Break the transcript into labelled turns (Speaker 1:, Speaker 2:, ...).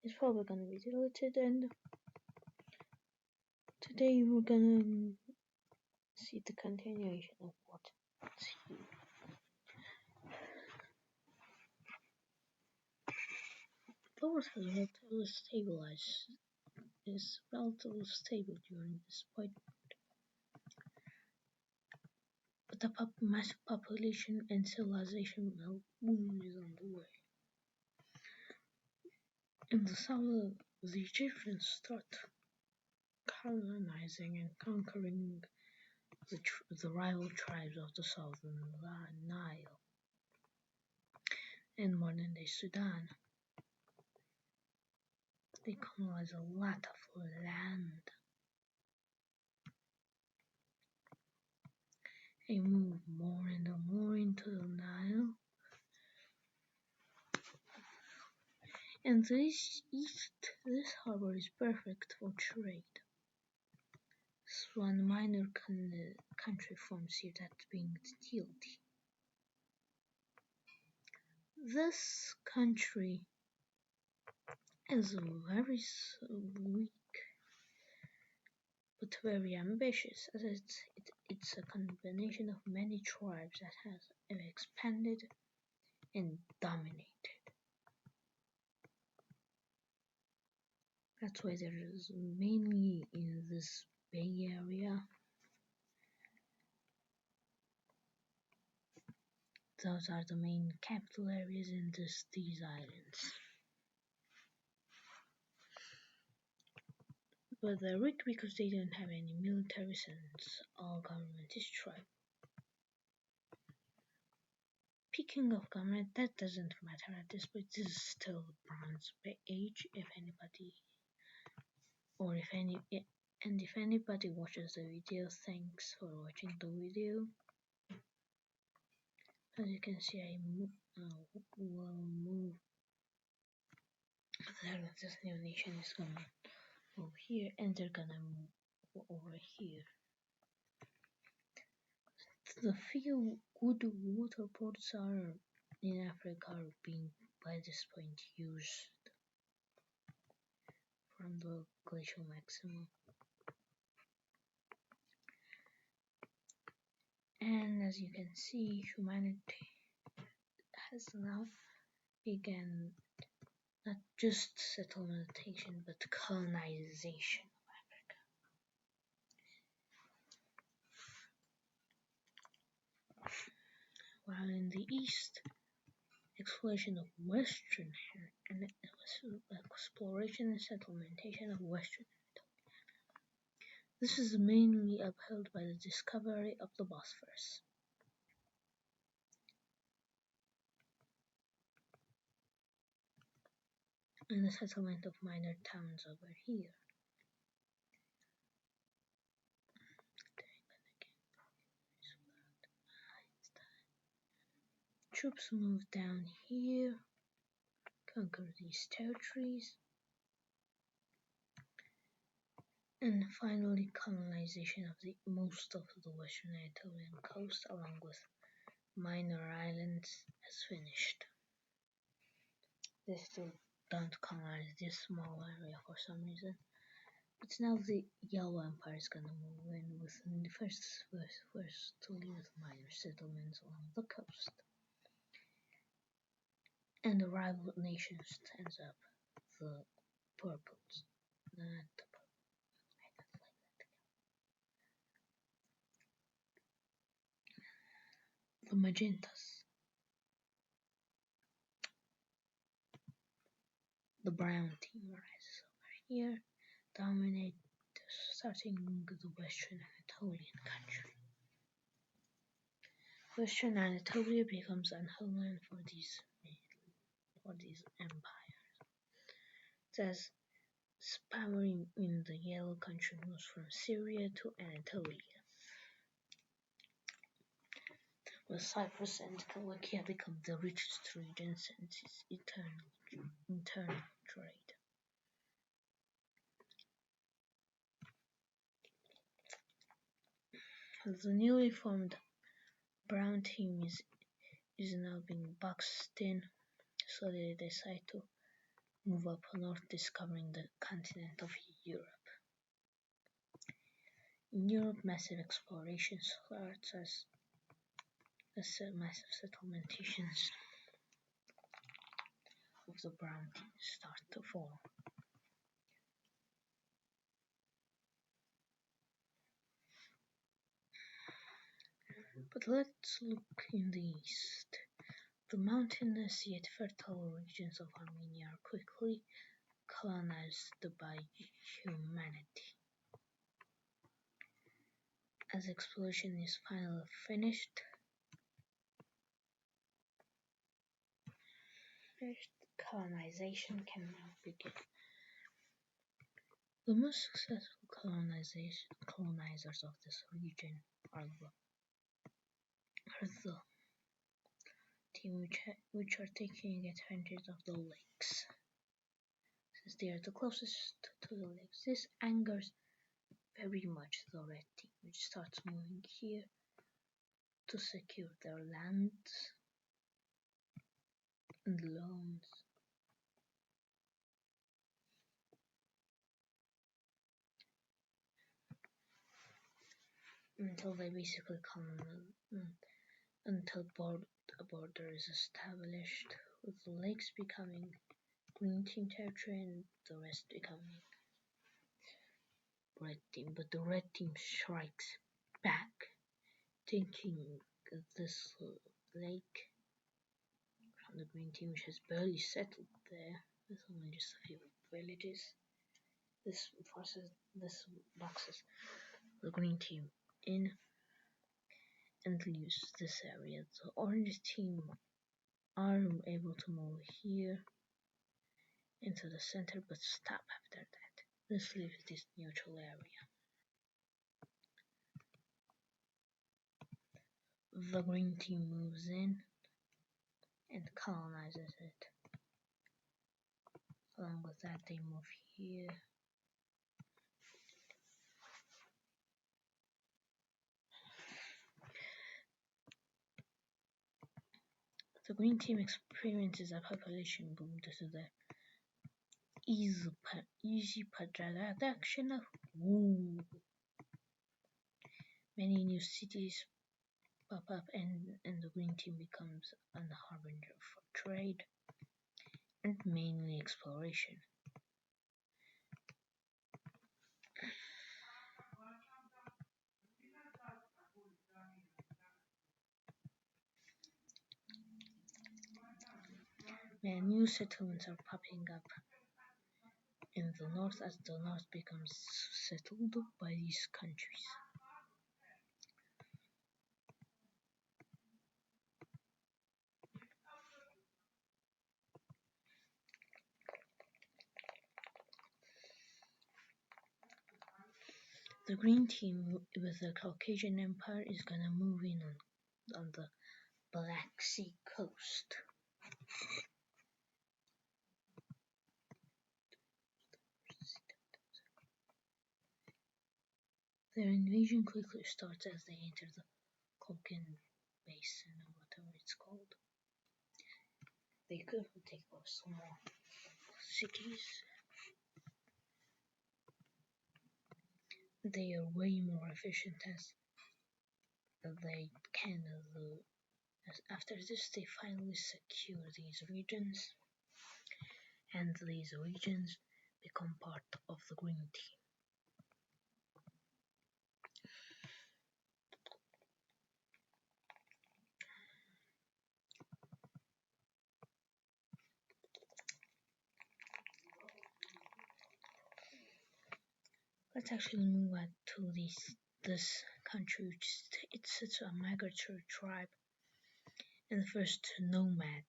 Speaker 1: is probably gonna be deleted, and today we're gonna see the continuation of what's here. Flowers has relatively stabilized is relatively stable during this point, but a massive population and civilization boom is on the way. In the south, the Egyptians start colonizing and conquering the rival tribes of the southern Nile and modern-day Sudan. They colonize a lot of land. They move more and more into the Nile. And this harbor is perfect for trade. One minor country forms here, that being Tilti. This country is very weak, but very ambitious, as it's a combination of many tribes that has expanded and dominated. That's why there is mainly in this Bay Area. Those are the main capital areas in these islands. But they're weak because they don't have any military, since all government is tribal. Speaking of government, that doesn't matter at this point. This is still Bronze Age, if anybody, if anybody watches the video, thanks for watching the video. As you can see, I will move. This new nation is gonna move here, and they're gonna move over here. The few good water ports are in Africa are being by this point used from the glacial maximum. And as you can see, humanity has now begun not just settlementation but colonization of Africa. While in the east, exploration of Western and exploration and settlementation of Western Anatolia. This is mainly upheld by the discovery of the Bosphorus. And the settlement of minor towns over here. Troops move down here, conquer these territories, and finally colonization of most of the western Anatolian coast along with minor islands is finished. They still don't colonize this small area for some reason. But now the Yellow Empire is gonna move in within the first to leave with minor settlements along the coast. And the rival nation stands up, the purples, not the purple. I don't like that. The magentas. The brown team rises over here, dominate, starting the Western Anatolian country. Western Anatolia becomes an homeland for these empires. Thus, power in the yellow country moves from Syria to Anatolia. With Cyprus and Cilicia become the richest regions since its internal trade. The newly formed brown team is now being boxed in, so they decide to move move up north, discovering the continent of Europe. In Europe, massive exploration starts as massive settlementations of the brown teams start to form. But let's look in the east. The mountainous yet fertile regions of Armenia are quickly colonized by humanity. As exploration is finally finished, colonization can now begin. The most successful colonizers of this region are the team which are taking advantage of the lakes, since they are the closest to the lakes. This angers very much the red team, which starts moving here to secure their lands and loans. Until they basically until a border is established, with the lakes becoming green team territory and the rest becoming red team. But the red team strikes back, taking this lake from the green team, which has barely settled there. There's only just a few villages. This boxes the green team in and leaves this area. The orange team are able to move here into the center, but stop after that. This leaves this neutral area. The green team moves in and colonizes it. Along with that, they move here. The green team experiences a population boom due to the easy production of wool. Many new cities pop up, and the green team becomes a harbinger for trade and mainly exploration. Many new settlements are popping up in the north as the north becomes settled by these countries. The green team with the Caucasian Empire is gonna move in on the Black Sea coast. Their invasion quickly starts as they enter the Caucan Basin, or whatever it's called. They could take over some more cities. They are way more efficient as they can. After this, they finally secure these regions, and these regions become part of the green team. Let's actually move on to this country, which it's a migratory tribe and the first nomad